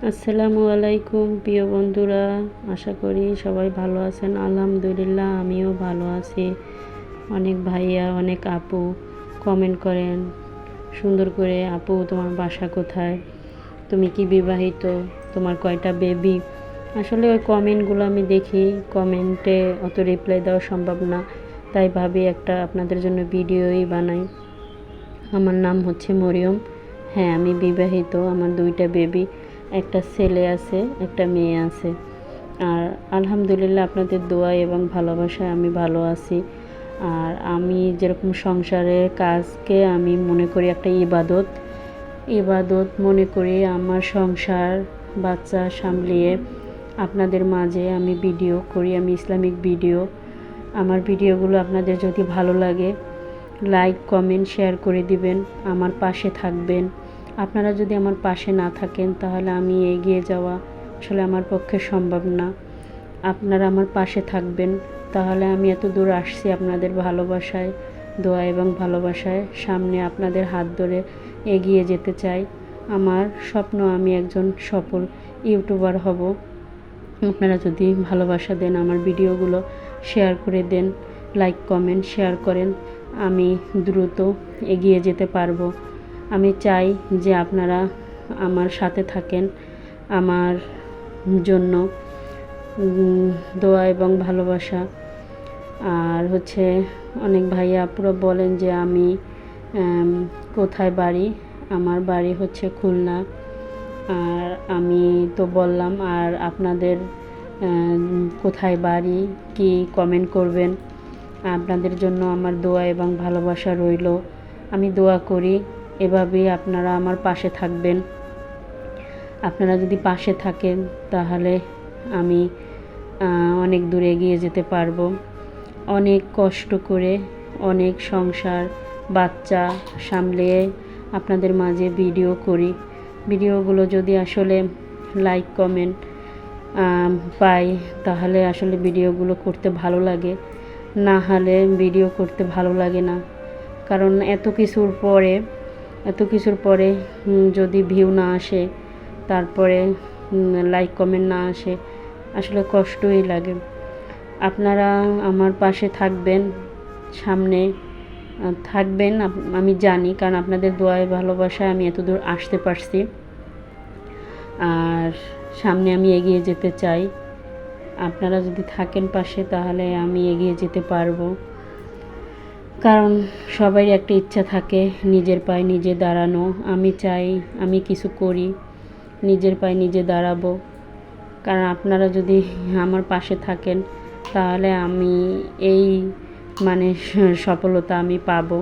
আসসালামু আলাইকুম প্রিয় বন্ধুরা, আশা করি সবাই ভালো আছেন। আলহামদুলিল্লাহ আমিও ভালো আছি। অনেক ভাইয়া অনেক আপু কমেন্ট করেন সুন্দর করে, আপু তোমার বাসা কোথায়, তুমি কি বিবাহিত, তোমার কয়টা বেবি। আসলে ওই কমেন্টগুলো আমি দেখি, কমেন্টে অত রিপ্লাই দেওয়া সম্ভব না, তাই ভাবি একটা আপনাদের জন্য ভিডিওই বানাই। আমার নাম হচ্ছে মরিয়ম। হ্যাঁ, আমি বিবাহিত, আমার 2টা বেবি, একটা ছেলে আছে একটা মেয়ে আছে। আর আলহামদুলিল্লাহ আপনাদের দোয়া এবং ভালোবাসায় আমি ভালো আছি। আর আমি যেরকম সংসারের কাজকে আমি মনে করি একটা ইবাদত ইবাদত মনে করি, আমার সংসার বাচ্চা সামলিয়ে আপনাদের মাঝে আমি ভিডিও করি, আমি ইসলামিক ভিডিও। আমার ভিডিওগুলো আপনাদের যদি ভালো লাগে লাইক কমেন্ট শেয়ার করে দিবেন, আমার পাশে থাকবেন। আপনারা যদি আমার পাশে না থাকেন তাহলে আমি এগিয়ে যাওয়া আসলে আমার পক্ষে সম্ভব না। আপনারা আমার পাশে থাকবেন, তাহলে আমি এত দূর আসছি আপনাদের ভালোবাসায়, দোয়া এবং ভালোবাসায়। সামনে আপনাদের হাত ধরে এগিয়ে যেতে চাই। আমার স্বপ্ন আমি একজন সফল ইউটিউবার হব। আপনারা যদি ভালোবাসা দেন, আমার ভিডিওগুলো শেয়ার করে দেন, লাইক কমেন্ট শেয়ার করেন, আমি দ্রুত এগিয়ে যেতে পারবো। আমি চাই যে আপনারা আমার সাথে থাকেন, আমার জন্য দোয়া এবং ভালোবাসা। আর হচ্ছে অনেক ভাইয়া আপুরা বলেন যে আমি কোথায় বাড়ি, আমার বাড়ি হচ্ছে খুলনা। আর আমি তো বললাম, আর আপনাদের কোথায় বাড়ি কি কমেন্ট করবেন। আপনাদের জন্য আমার দোয়া এবং ভালোবাসা রইল। আমি দোয়া করি এভাবেই আপনারা আমার পাশে থাকবেন। আপনারা যদি পাশে থাকেন তাহলে আমি অনেক দূর এগিয়ে যেতে পারবো। অনেক কষ্ট করে অনেক সংসার বাচ্চা সামলিয়ে আপনাদের মাঝে ভিডিও করি। ভিডিওগুলো যদি আসলে লাইক কমেন্ট পাই তাহলে আসলে ভিডিওগুলো করতে ভালো লাগে, না হলে ভিডিও করতে ভালো লাগে না। কারণ এত কিছুর পরে যদি ভিউ না আসে, তারপরে লাইক কমেন্ট না আসে, আসলে কষ্টই লাগে। আপনারা আমার পাশে থাকবেন, সামনে থাকবেন, আমি জানি, কারণ আপনাদের দোয়ায় ভালোবাসায় আমি এত দূর আসতে পারছি। আর সামনে আমি এগিয়ে যেতে চাই। আপনারা যদি থাকেন পাশে তাহলে আমি এগিয়ে যেতে পারবো। কারণ সবারই একটা ইচ্ছা থাকে নিজের পায়ে নিজে দাঁড়ানো। আমি চাই আমি কিছু করি, নিজের পায়ে নিজে দাঁড়াবো। কারণ আপনারা যদি আমার পাশে থাকেন তাহলে আমি এই সফলতা আমি পাবো।